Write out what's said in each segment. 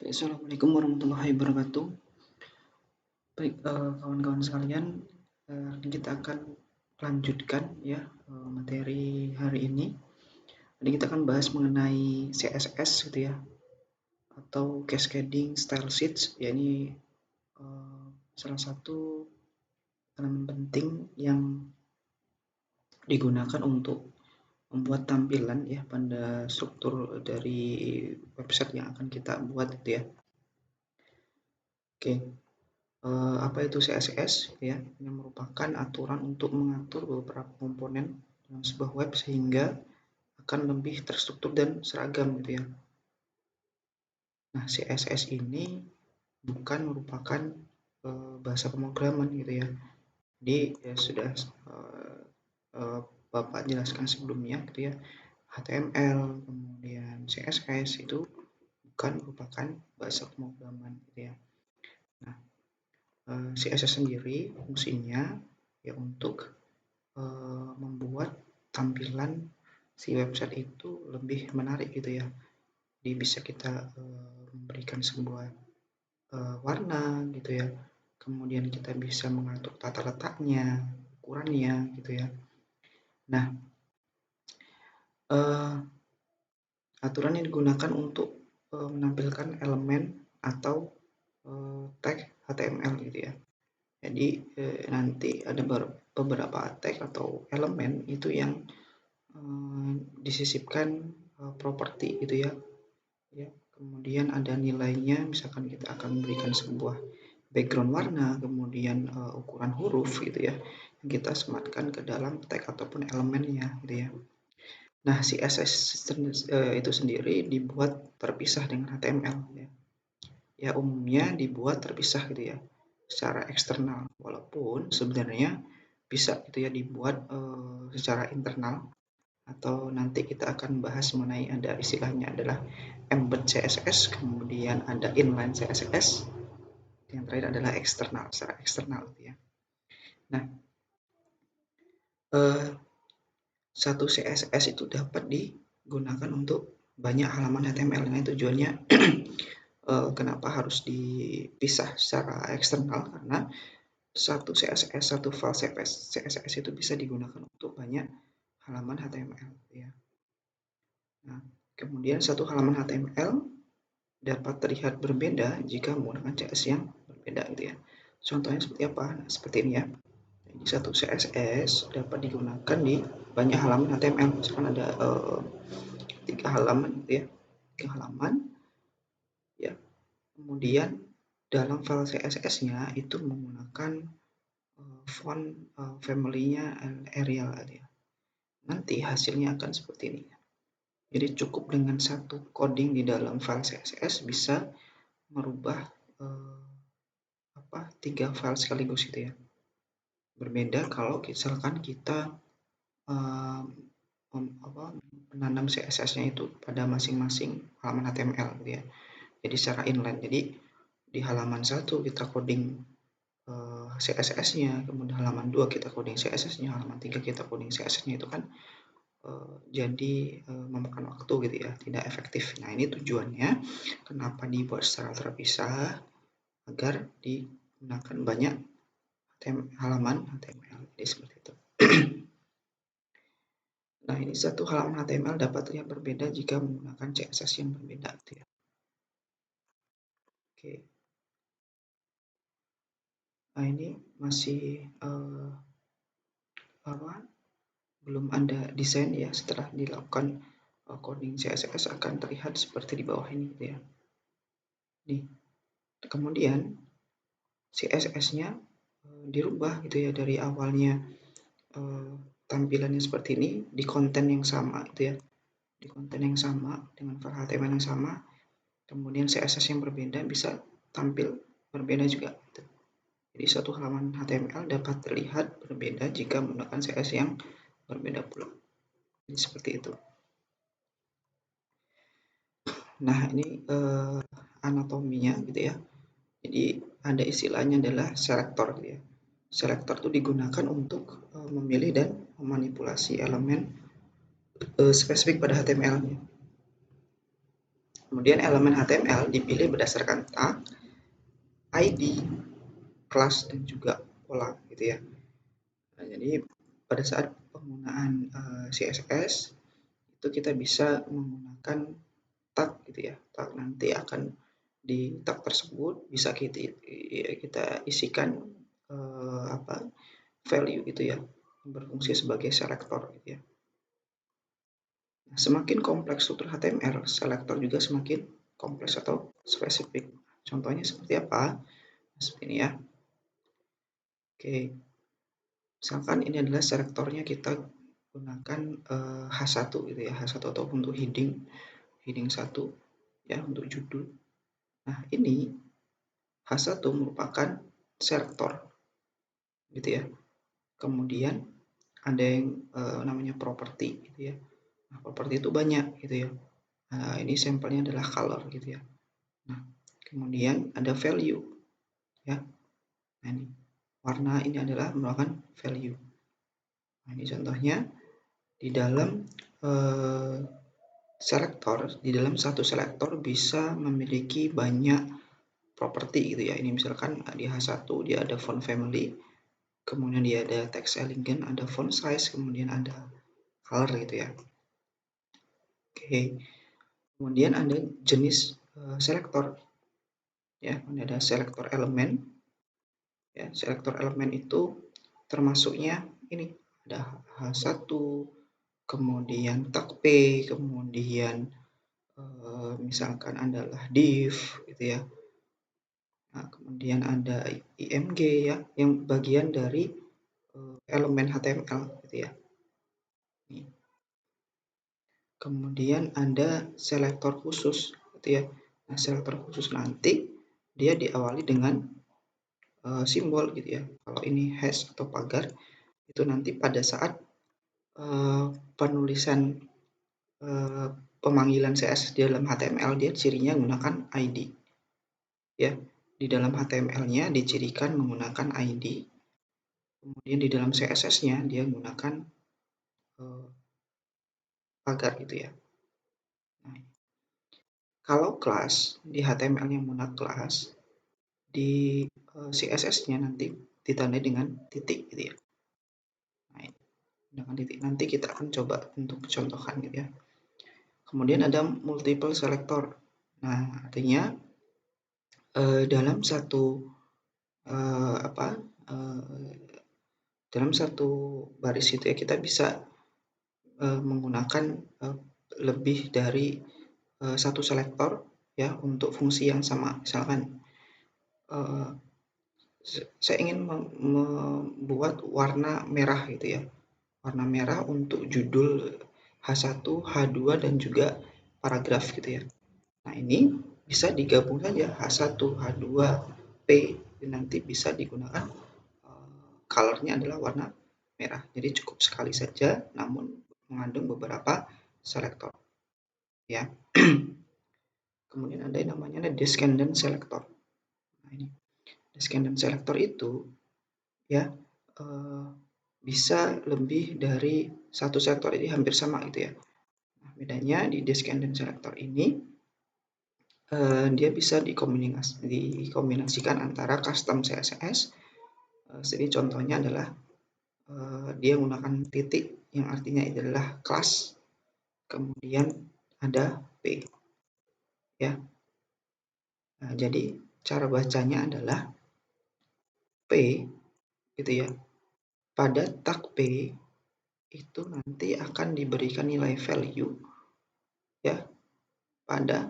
Assalamualaikum warahmatullahi wabarakatuh. Baik, kawan-kawan sekalian, kita akan lanjutkan ya materi hari ini. Jadi kita akan bahas mengenai CSS gitu ya, atau Cascading Style Sheets. Ya ini salah satu elemen penting yang digunakan untuk membuat tampilan ya pada struktur dari website yang akan kita buat gitu ya. Oke. Apa itu CSS ya? Yang merupakan aturan untuk mengatur beberapa komponen dalam sebuah web sehingga akan lebih terstruktur dan seragam gitu ya. Nah, CSS ini bukan merupakan bahasa pemrograman gitu ya. Jadi ya sudah Bapak jelaskan sebelumnya gitu ya. HTML, kemudian CSS itu bukan merupakan bahasa pemrograman gitu ya. Nah, CSS sendiri fungsinya ya untuk membuat tampilan si website itu lebih menarik gitu ya. Jadi bisa kita memberikan sebuah warna gitu ya. Kemudian kita bisa mengatur tata letaknya, ukurannya gitu ya. Nah, aturan yang digunakan untuk menampilkan elemen atau tag HTML gitu ya. Jadi nanti ada beberapa tag atau elemen itu yang disisipkan properti gitu ya. Kemudian ada nilainya, misalkan kita akan memberikan sebuah background warna, kemudian ukuran huruf gitu ya, yang kita sematkan ke dalam tag ataupun elemennya gitu ya. Nah, CSS itu sendiri dibuat terpisah dengan HTML ya. Ya umumnya dibuat terpisah gitu ya, secara eksternal, walaupun sebenarnya bisa gitu ya dibuat secara internal, atau nanti kita akan bahas mengenai ada istilahnya adalah embed CSS, kemudian ada inline CSS, yang terakhir adalah eksternal, secara eksternal gitu ya. Nah, satu CSS itu dapat digunakan untuk banyak halaman HTML. Nah, tujuannya kenapa harus dipisah secara eksternal, karena satu CSS, satu file CSS itu bisa digunakan untuk banyak halaman HTML ya. Nah, kemudian satu halaman HTML dapat terlihat berbeda jika menggunakan CSS yang berbeda gitu ya. Contohnya seperti apa? Nah, seperti ini ya. Jadi satu CSS dapat digunakan di banyak halaman HTML. Misalkan ada 3 halaman gitu ya. 3 halaman ya. Kemudian dalam file CSS-nya itu menggunakan font family-nya Arial gitu ya. Nanti hasilnya akan seperti ini. Jadi cukup dengan satu coding di dalam file CSS bisa merubah 3 file sekaligus gitu ya. Berbeda kalau misalkan kita menanam CSS-nya itu pada masing-masing halaman HTML gitu ya. Jadi secara inline. Jadi di halaman 1 kita coding CSS-nya, kemudian halaman 2 kita coding CSS-nya, halaman 3 kita coding CSS-nya, itu kan jadi memakan waktu gitu ya, tidak efektif. Nah, ini tujuannya kenapa dibuat secara terpisah, agar digunakan banyak halaman HTML. Jadi seperti itu. Nah, ini satu halaman HTML dapat terlihat berbeda jika menggunakan CSS yang berbeda gitu ya. Oke. Nah, ini masih belum ada desain ya. Setelah dilakukan coding CSS akan terlihat seperti di bawah ini gitu ya. Nih. Kemudian CSS-nya dirubah gitu ya, dari awalnya tampilannya seperti ini di konten yang sama gitu ya. Di konten yang sama dengan file HTML yang sama, kemudian CSS yang berbeda bisa tampil berbeda juga gitu. Jadi satu halaman HTML dapat terlihat berbeda jika menggunakan CSS yang berbeda pula. Jadi seperti itu. Nah, ini anatominya gitu ya. Jadi ada istilahnya adalah selektor gitu ya. Selektor itu digunakan untuk memilih dan memanipulasi elemen spesifik pada HTML-nya. Kemudian elemen HTML dipilih berdasarkan tag, ID, kelas, dan juga pola gitu ya. Nah, jadi pada saat penggunaan CSS itu kita bisa menggunakan tag gitu ya. Tag nanti akan di tag tersebut bisa kita isikan value gitu ya, yang berfungsi sebagai selektor gitu ya. Nah, semakin kompleks struktur HTML, selektor juga semakin kompleks atau spesifik. Contohnya seperti apa? Seperti ini ya. Oke, misalkan ini adalah selektornya kita gunakan H1 gitu ya, H1 ataupun untuk heading 1 ya, untuk judul. Nah, ini H1 merupakan selektor gitu ya. Kemudian ada yang namanya properti gitu ya. Nah, properti itu banyak gitu ya. Nah, ini sampelnya adalah color gitu ya. Nah, kemudian ada value ya. Nah, ini warna ini adalah merupakan value. Nah, ini contohnya di dalam selektor, di dalam satu selektor bisa memiliki banyak properti gitu ya. Ini misalkan di H1 dia ada font family, kemudian dia ada text elegant, ada font size, kemudian ada color gitu ya. Oke. Kemudian ada jenis selektor ya, ada selektor elemen ya. Selektor elemen itu termasuknya ini ada H1, kemudian tag P, kemudian misalkan adalah div gitu ya. Nah, kemudian ada img ya, yang bagian dari elemen HTML gitu ya. Nih. Kemudian ada selektor khusus gitu ya. Nah, selektor khusus nanti dia diawali dengan simbol gitu ya. Kalau ini hash atau pagar itu nanti pada saat penulisan pemanggilan CSS di dalam HTML dia cirinya menggunakan ID ya. Di dalam HTML-nya dicirikan menggunakan ID. Kemudian di dalam CSS-nya dia menggunakan pagar gitu ya. Nah, kalau kelas di HTML-nya menggunakan kelas, di CSS-nya nanti ditandai dengan titik gitu ya. Nah, dengan titik nanti kita akan coba untuk contohkan gitu ya. Kemudian ada multiple selector. Nah, artinya dalam satu dalam satu baris itu ya kita bisa menggunakan lebih dari satu selektor ya untuk fungsi yang sama. Misalkan saya ingin membuat warna merah gitu ya. Warna merah untuk judul H1, H2 dan juga paragraf gitu ya. Nah, ini bisa digabung saja H1, H2, P dan nanti bisa digunakan colornya adalah warna merah. Jadi cukup sekali saja namun mengandung beberapa selektor ya. Kemudian ada yang namanya descendant selector. Nah, ini descendant selector itu ya bisa lebih dari satu selektor, ini hampir sama gitu ya. Nah, bedanya di descendant selector ini dia bisa dikombinasikan antara custom CSS. Jadi contohnya adalah dia menggunakan titik yang artinya adalah kelas, kemudian ada P ya. Nah, jadi cara bacanya adalah P gitu ya. Pada tag P itu nanti akan diberikan nilai value ya pada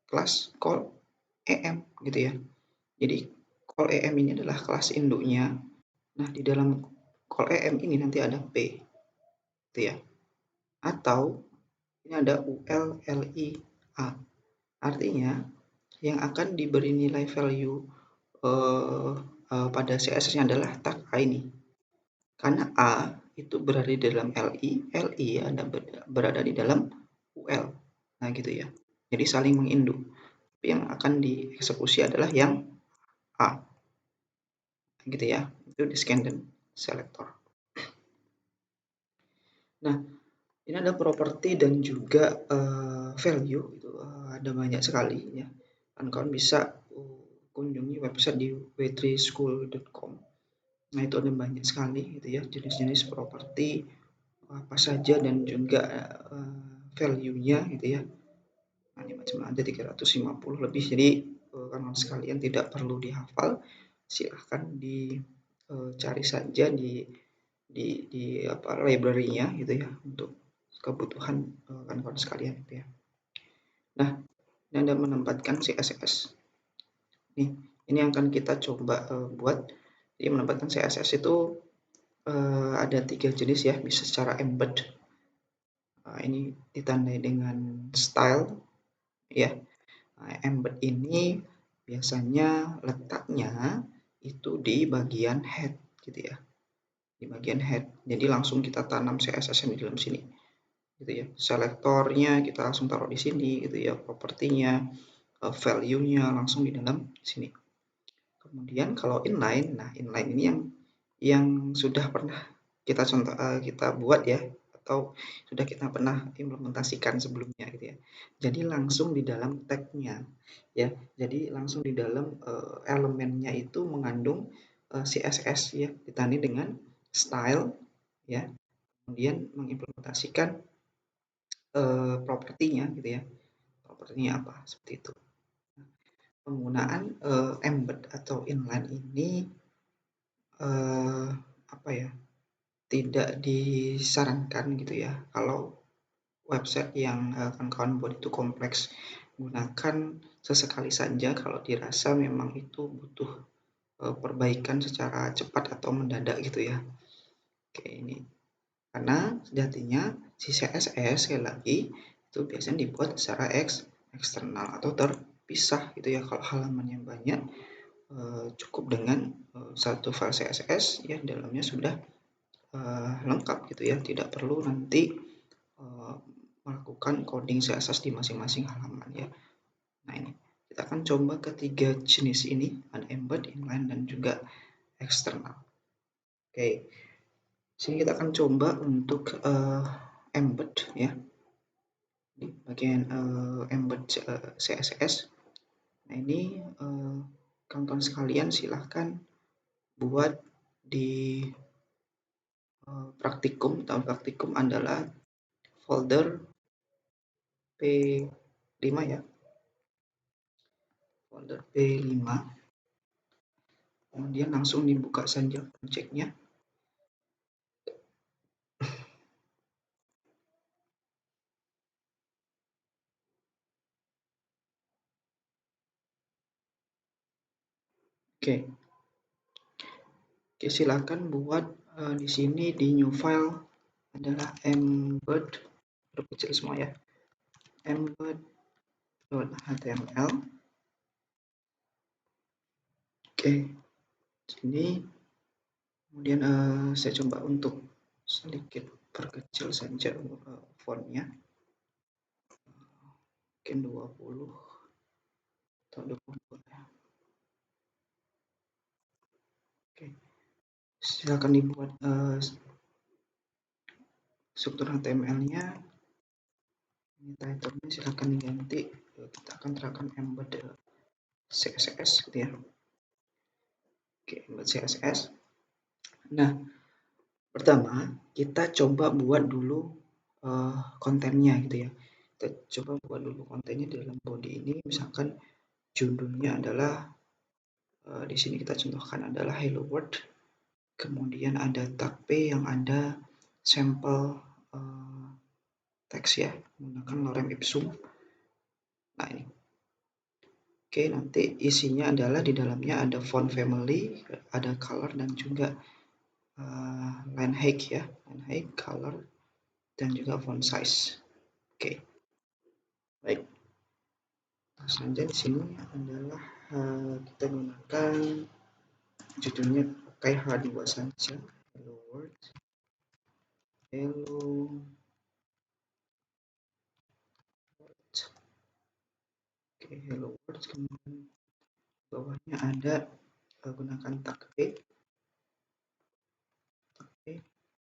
kelas call EM gitu ya. Jadi call EM ini adalah kelas induknya. Nah, di dalam call EM ini nanti ada P gitu ya. Atau ini ada UL, LI, A. Artinya yang akan diberi nilai value pada CSS-nya adalah tag A ini. Karena A itu berada di dalam LI, LI berada di dalam UL. Nah, gitu ya. Jadi saling menginduk. Yang akan dieksekusi adalah yang A. Gitu ya. Itu descendant selector. Nah, Ini ada properti dan juga value itu ada banyak sekali ya. Kawan-kawan bisa kunjungi website di w3school.com. Nah, itu ada banyak sekali gitu ya jenis-jenis properti apa saja dan juga value-nya gitu ya. Nah, ini macam ada 350 lebih. Jadi kawan-kawan sekalian tidak perlu dihafal, silahkan dicari saja di apa library-nya gitu ya untuk kebutuhan kawan-kawan sekalian gitu ya. Nah, ini Anda menempatkan CSS. Nih, ini yang akan kita coba buat. Jadi menempatkan CSS itu ada 3 jenis ya, bisa secara embed. Ini ditandai dengan style ya. Embed ini biasanya letaknya itu di bagian head gitu ya. Di bagian head. Jadi langsung kita tanam CSS di dalam sini. Gitu ya. Selektornya kita langsung taruh di sini gitu ya, propertinya, value-nya langsung di dalam sini. Kemudian kalau inline, nah inline ini yang sudah pernah kita buat ya, atau sudah kita pernah implementasikan sebelumnya gitu ya. Jadi langsung di dalam tag-nya ya. Jadi langsung di dalam elemennya itu mengandung CSS ya, ditandai dengan style ya. Kemudian mengimplementasikan propertinya gitu ya. Propertinya apa? Seperti itu. Penggunaan embed atau inline ini apa ya? Tidak disarankan gitu ya kalau website yang kawan-kawan buat itu kompleks. Gunakan sesekali saja kalau dirasa memang itu butuh perbaikan secara cepat atau mendadak gitu ya. Oke, ini karena sejatinya si CSS sekali lagi itu biasanya dibuat secara eksternal atau terpisah gitu ya. Kalau halamannya banyak cukup dengan satu file CSS ya, dalamnya sudah lengkap gitu ya, tidak perlu nanti melakukan coding CSS di masing-masing halaman ya. Nah, ini kita akan coba ketiga jenis ini, ada embed, inline, dan juga eksternal. Oke, sini kita akan coba untuk embed ya, di bagian embed CSS. Nah, ini kawan-kawan sekalian silahkan buat di praktikum. Praktikum adalah folder P5 ya, folder P5, kemudian langsung dibuka saja project-nya. Oke, silakan buat di sini di new file adalah embed, kecil semua ya, embed.html. Oke, sini kemudian saya coba untuk sedikit perkecil saja fontnya, mungkin 20 atau 22 ya. Oke, silakan dibuat struktur HTML-nya. Ini title-nya silakan diganti, kita akan terapkan embed CSS gitu ya. Oke, embed CSS. Nah, pertama kita coba buat dulu kontennya gitu ya. Kita coba buat dulu kontennya di dalam body ini, misalkan judulnya adalah di sini kita contohkan adalah Hello World. Kemudian ada tag P yang ada sampel teks ya, menggunakan lorem ipsum. Nah, ini. Oke, nanti isinya adalah di dalamnya ada font family, ada color dan juga line height ya, line height, color, dan juga font size. Oke, baik. Saja di sini adalah kita gunakan judulnya pakai H2 saja. Hello World. Hello World. Oke, Hello World. Kemudian bawahnya ada gunakan tag P.